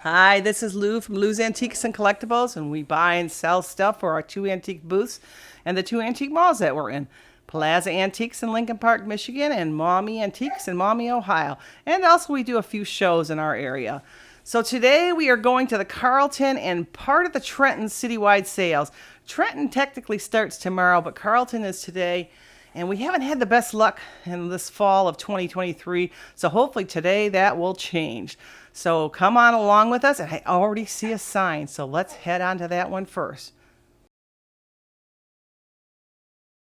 Hi, this is Lou from Lou's Antiques and Collectibles, and we buy and sell stuff for our two antique booths and the two antique malls that we're in. Plaza Antiques in Lincoln Park, Michigan, and Maumee Antiques in Maumee, Ohio. And also we do a few shows in our area. So today we are going to the Carleton and part of the Trenton citywide sales. Trenton technically starts tomorrow, but Carleton is today. And we haven't had the best luck in this fall of 2023, so hopefully today that will change. So come on along with us, and I already see a sign, so let's head on to that one first.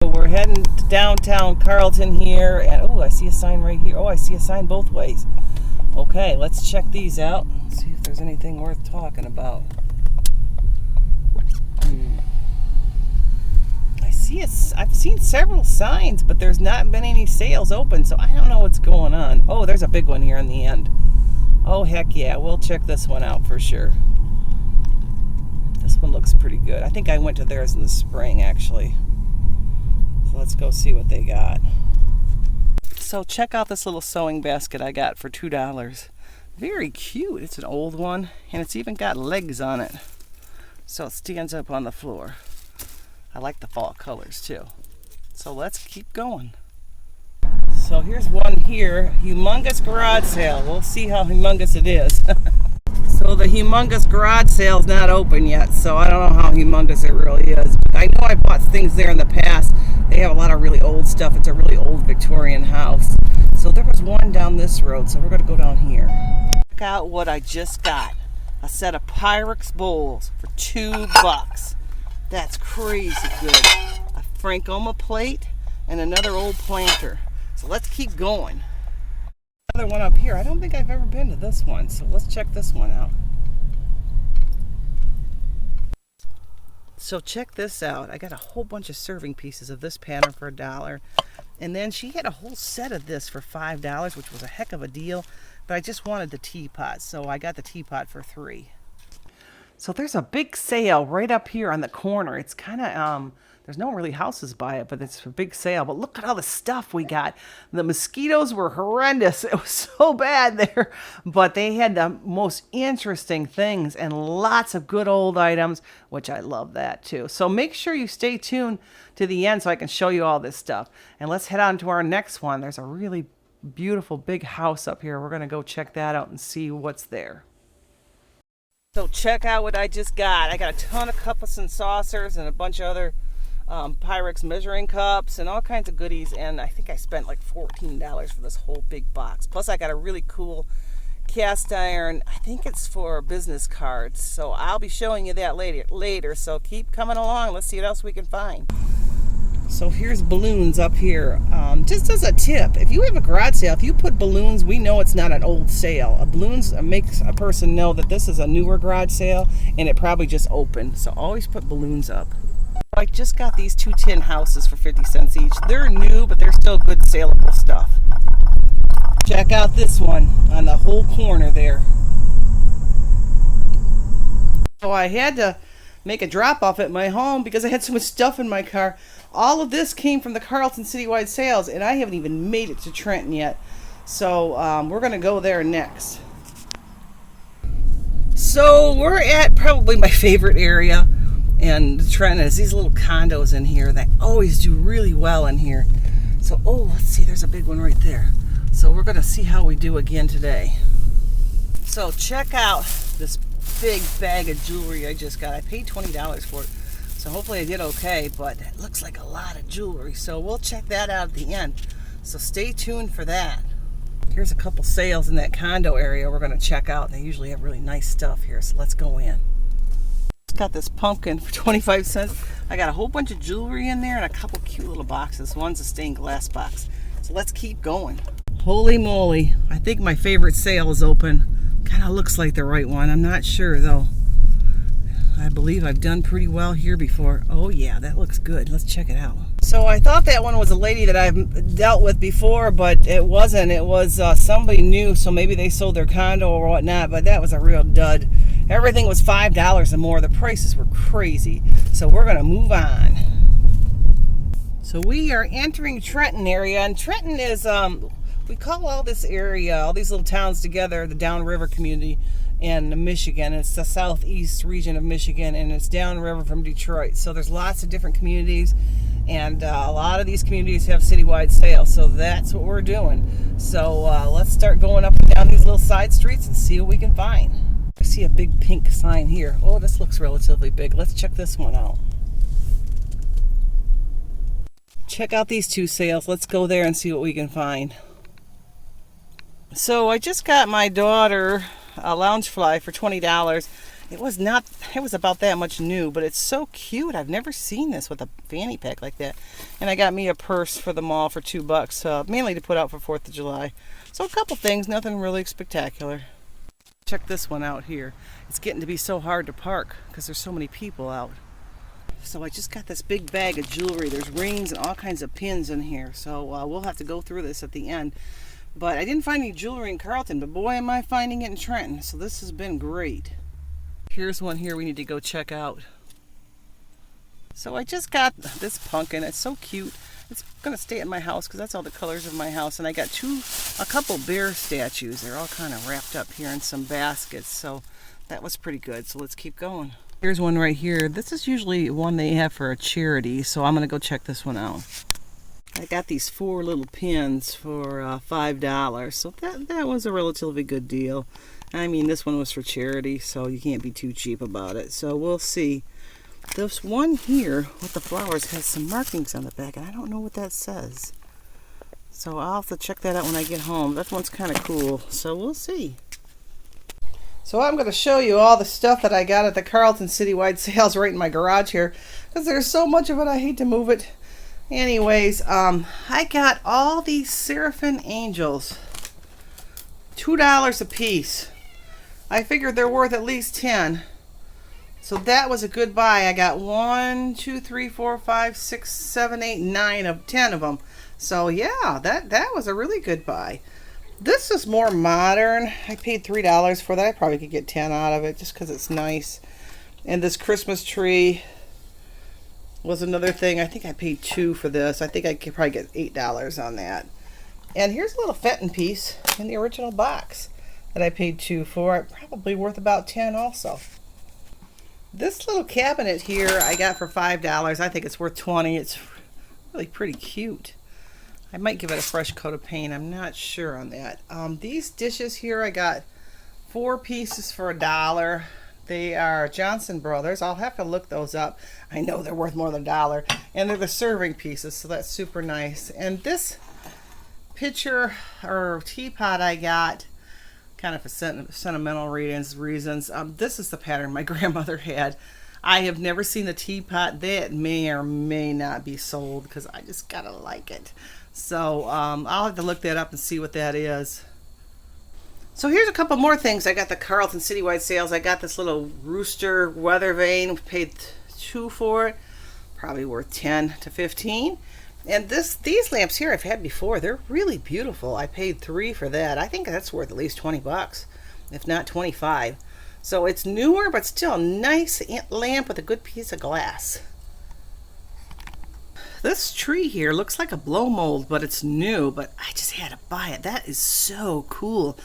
So we're heading to downtown Carleton here, and oh, I see a sign right here. Oh, I see a sign both ways. Okay, let's check these out, see if there's anything worth talking about. I've seen several signs, but there's not been any sales open, so I don't know what's going on. Oh, there's a big one here in the end. Oh, heck yeah, we'll check this one out for sure. This one looks pretty good. I think I went to theirs in the spring, actually. So let's go see what they got. So check out this little sewing basket I got for $2. Very cute. It's an old one, and it's even got legs on it. So it stands up on the floor. I like the fall colors too. So let's keep going. So here's one here, humongous garage sale. We'll see how humongous it is. So the humongous garage sale is not open yet, so I don't know how humongous it really is. I know I bought things there in the past. They have a lot of really old stuff. It's a really old Victorian house. So there was one down this road, so we're gonna go down here. Check out what I just got. A set of Pyrex bowls for $2. That's crazy good. A Frankoma plate and another old planter. So let's keep going. Another one up here. I don't think I've ever been to this one, so let's check this one out. So check this out. I got a whole bunch of serving pieces of this pattern for $1. And then she had a whole set of this for $5, which was a heck of a deal. But I just wanted the teapot, so I got the teapot for $3. So there's a big sale right up here on the corner. It's kind of, there's no really houses by it, but it's a big sale. But look at all the stuff we got. The mosquitoes were horrendous. It was so bad there. But they had the most interesting things and lots of good old items, which I love that too. So make sure you stay tuned to the end so I can show you all this stuff. And let's head on to our next one. There's a really beautiful big house up here. We're going to go check that out and see what's there. So check out what I just got. I got a ton of cups and saucers and a bunch of other Pyrex measuring cups and all kinds of goodies. And I think I spent like $14 for this whole big box. Plus I got a really cool cast iron. I think it's for business cards. So I'll be showing you that later. So keep coming along. Let's see what else we can find. So here's balloons up here. Just as a tip, if you have a garage sale, if you put balloons, we know it's not an old sale. Balloons makes a person know that this is a newer garage sale and it probably just opened. So always put balloons up. I just got these 2 tin houses for 50 cents each. They're new, but they're still good saleable stuff. Check out this one on the whole corner there. So I had to make a drop off at my home because I had so much stuff in my car. All of this came from the Carleton citywide sales, and I haven't even made it to Trenton yet. So we're going to go there next. So we're at probably my favorite area in Trenton. Is these little condos in here that always do really well in here. So, oh, let's see, there's a big one right there. So we're going to see how we do again today. So check out this big bag of jewelry I just got. I paid $20 for it. So hopefully I did okay, but it looks like a lot of jewelry. So we'll check that out at the end. So stay tuned for that. Here's a couple sales in that condo area we're going to check out. They usually have really nice stuff here, so let's go in. Got this pumpkin for 25 cents. I got a whole bunch of jewelry in there and a couple cute little boxes. One's a stained glass box. So let's keep going. Holy moly. I think my favorite sale is open. Kind of looks like the right one. I'm not sure though. I believe I've done pretty well here before. Oh yeah, that looks good. Let's check it out. So I thought that one was a lady that I've dealt with before, but it wasn't. It was somebody new, so maybe they sold their condo or whatnot, but that was a real dud. Everything was $5 or more. The prices were crazy. So we're going to move on. So we are entering Trenton area, and Trenton is We call all this area, all these little towns together, the downriver community in Michigan. It's the southeast region of Michigan, and it's downriver from Detroit. So there's lots of different communities, and a lot of these communities have citywide sales. So that's what we're doing. So let's start going up and down these little side streets and see what we can find. I see a big pink sign here. Oh, this looks relatively big. Let's check this one out. Check out these two sales. Let's go there and see what we can find. So I just got my daughter a Loungefly for $20. It was about that much new, but it's so cute. I've never seen this with a fanny pack like that. And I got me a purse for the mall for $2, mainly to put out for 4th of July. So a couple things, nothing really spectacular. Check this one out here. It's getting to be so hard to park because there's so many people out. So I just got this big bag of jewelry. There's rings and all kinds of pins in here. So we'll have to go through this at the end. But I didn't find any jewelry in Carlton, but boy, am I finding it in Trenton. So this has been great. Here's one here we need to go check out. So I just got this pumpkin. It's so cute. It's going to stay at my house because that's all the colors of my house. And I got a couple bear statues. They're all kind of wrapped up here in some baskets. So that was pretty good. So let's keep going. Here's one right here. This is usually one they have for a charity. So I'm going to go check this one out. I got these 4 little pins for $5, so that was a relatively good deal. I mean, this one was for charity, so you can't be too cheap about it. So we'll see. This one here with the flowers has some markings on the back, and I don't know what that says. So I'll have to check that out when I get home. That one's kind of cool, so we'll see. So I'm going to show you all the stuff that I got at the Carleton citywide sales right in my garage here, because there's so much of it I hate to move it. Anyways, I got all these Seraphim angels, $2 a piece. I figured they're worth at least 10. So that was a good buy. I got 1, 2, 3, 4, 5, 6, 7, 8, 9 of 10 of them. So yeah, that was a really good buy. This is more modern. I paid $3 for that. I probably could get 10 out of it just because it's nice. And this Christmas tree was another thing. I think I paid $2 for this. I think I could probably get $8 on that. And here's a little Fenton piece in the original box that I paid $2 for. Probably worth about 10 also. This little cabinet here I got for $5. I think it's worth 20. It's really pretty cute. I might give it a fresh coat of paint. I'm not sure on that. These dishes here I got 4 pieces for $1. They are Johnson Brothers. I'll have to look those up. I know they're worth more than $1. And they're the serving pieces, so that's super nice. And this pitcher or teapot I got kind of for sentimental reasons. This is the pattern my grandmother had. I have never seen the teapot. That may or may not be sold because I just gotta like it. So I'll have to look that up and see what that is. So here's a couple more things. I got the Carleton citywide sales. I got this little rooster weather vane. Paid $2 for it. Probably worth 10 to 15. And these lamps here I've had before. They're really beautiful. I paid $3 for that. I think that's worth at least 20 bucks, if not 25. So it's newer, but still a nice lamp with a good piece of glass. This tree here looks like a blow mold, but it's new. But I just had to buy it. That is so cool.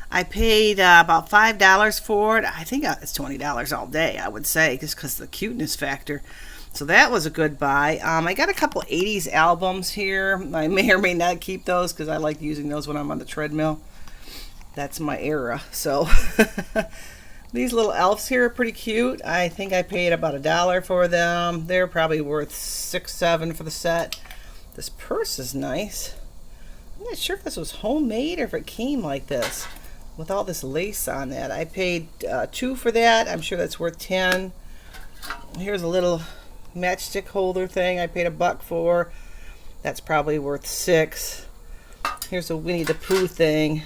I paid about $5 for it. I think it's $20 all day, I would say, just because of the cuteness factor. So that was a good buy. I got a couple 80s albums here. I may or may not keep those because I like using those when I'm on the treadmill. That's my era. So these little elves here are pretty cute. I think I paid about $1 for them. They're probably worth $6, $7 for the set. This purse is nice. I'm not sure if this was homemade or if it came like this with all this lace on that. I paid $2 for that. I'm sure that's worth 10. Here's a little matchstick holder thing I paid $1 for. That's probably worth 6. Here's a Winnie the Pooh thing.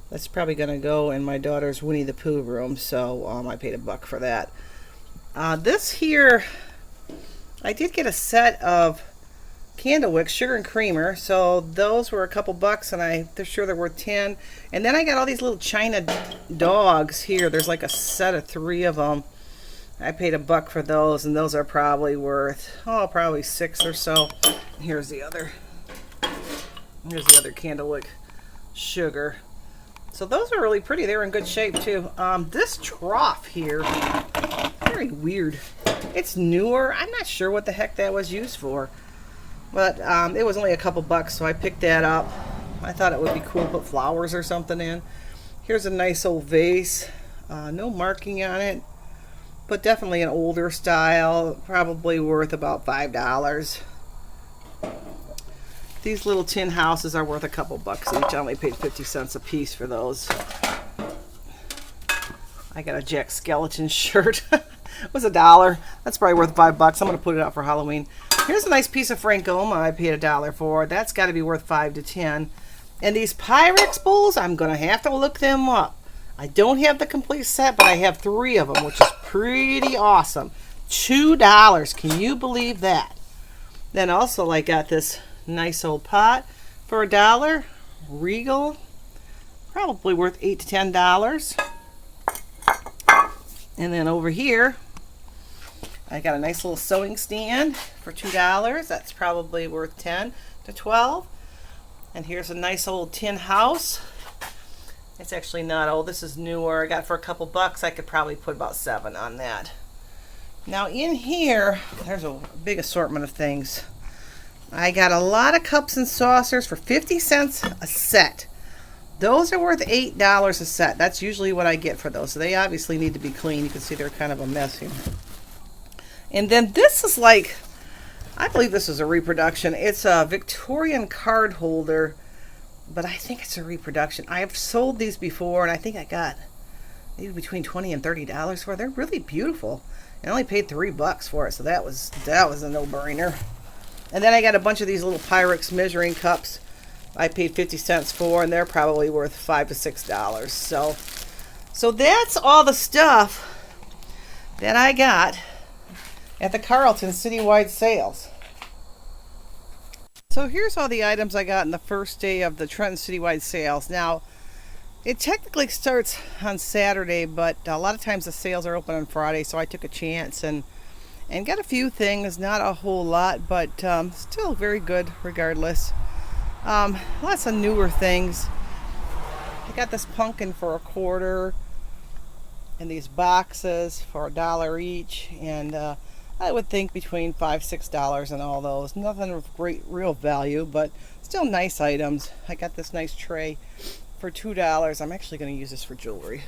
That's probably going to go in my daughter's Winnie the Pooh room, so I paid $1 for that. This here, I did get a set of candle wicks, sugar and creamer, so those were a couple bucks, and they're sure they're worth 10. And then I got all these little China dogs here. There's like a set of 3 of them. I paid $1 for those, and those are probably worth, probably 6 or so. Here's the other Here's the other candlewick sugar. So those are really pretty. They were in good shape too. This trough here, very weird. It's newer. I'm not sure what the heck that was used for, but it was only a couple bucks, so I picked that up. I thought it would be cool to put flowers or something in. Here's a nice old vase. No marking on it, but definitely an older style, probably worth about $5. These little tin houses are worth a couple bucks each. I only paid 50 cents a piece for those. I got a Jack Skeleton shirt. It was $1. That's probably worth $5. I'm going to put it out for Halloween. Here's a nice piece of Frankoma I paid $1 for. That's got to be worth $5 to $10. And these Pyrex bowls, I'm going to have to look them up. I don't have the complete set, but I have 3 of them, which is pretty awesome. $2. Can you believe that? Then also I got this nice old pot for $1. Regal, probably worth $8 to $10. And then over here, I got a nice little sewing stand for $2. That's probably worth $10 to $12. And here's a nice old tin house. It's actually not old. This is newer. I got it for a couple bucks. I could probably put about $7 on that. Now in here, there's a big assortment of things. I got a lot of cups and saucers for 50 cents a set. Those are worth $8 a set. That's usually what I get for those. So they obviously need to be clean. You can see they're kind of a mess here. And then this is like, I believe this is a reproduction. It's a Victorian card holder, but I think it's a reproduction. I have sold these before, and I think I got maybe between $20 and $30 for it. They're really beautiful. I only paid $3 for it, so that was a no-brainer. And then I got a bunch of these little Pyrex measuring cups I paid 50 cents for, and they're probably worth $5 to $6. So that's all the stuff that I got at the Carleton citywide sales. So here's all the items I got in the first day of the Trenton citywide sales. Now, it technically starts on Saturday, but a lot of times the sales are open on Friday, so I took a chance and got a few things, not a whole lot, but still very good regardless. Lots of newer things. I got this pumpkin for $1, and these boxes for $1 each, and I would think between $5 $6 on all those. Nothing of great real value, but still nice items. I got this nice tray for $2. I'm actually going to use this for jewelry,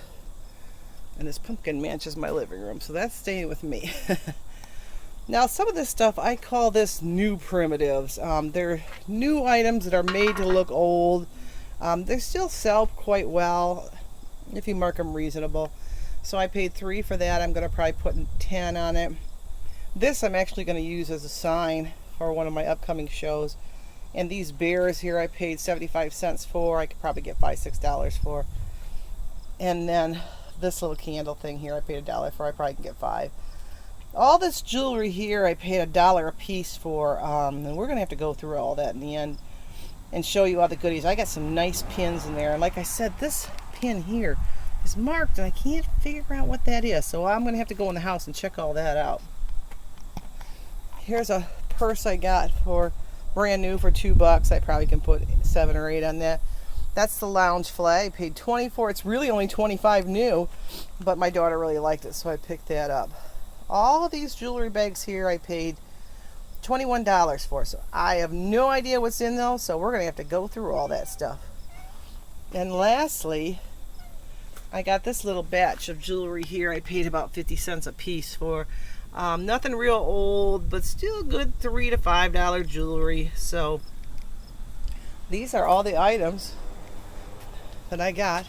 and this pumpkin matches my living room, so that's staying with me. Now, some of this stuff, I call this new primitives. They're new items that are made to look old. They still sell quite well if you mark them reasonable. So I paid $3 for that. I'm going to probably put $10 on it. This I'm actually going to use as a sign for one of my upcoming shows. And these bears here I paid 75 cents for. I could probably get $5 $6 for. And then this little candle thing here I paid $1 for. I probably can get $5. All this jewelry here I paid $1 a piece for, and we're going to have to go through all that in the end and show you all the goodies. I got some nice pins in there, and like I said, this pin here is marked, and I can't figure out what that is, so I'm going to have to go in the house and check all that out. Here's a purse I got for brand new for $2. I probably can put 7 or 8 on that. That's the lounge flag. I paid $20 for it. It's really only $25 new, but my daughter really liked it, so I picked that up. All of these jewelry bags here I paid $21 for, so I have no idea what's in those, so we're going to have to go through all that stuff. And lastly, I got this little batch of jewelry here I paid about 50 cents a piece for. Nothing real old, but still good $3 to $5 jewelry. So these are all the items that I got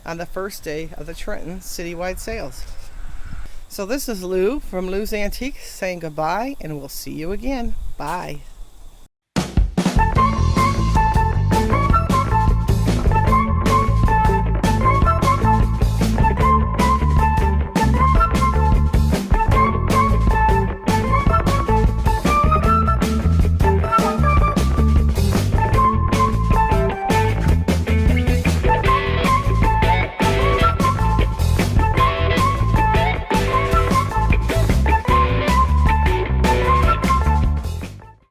on the first day of the Trenton citywide sales. So this is Lou from Lou's Antiques saying goodbye, and we'll see you again. Bye.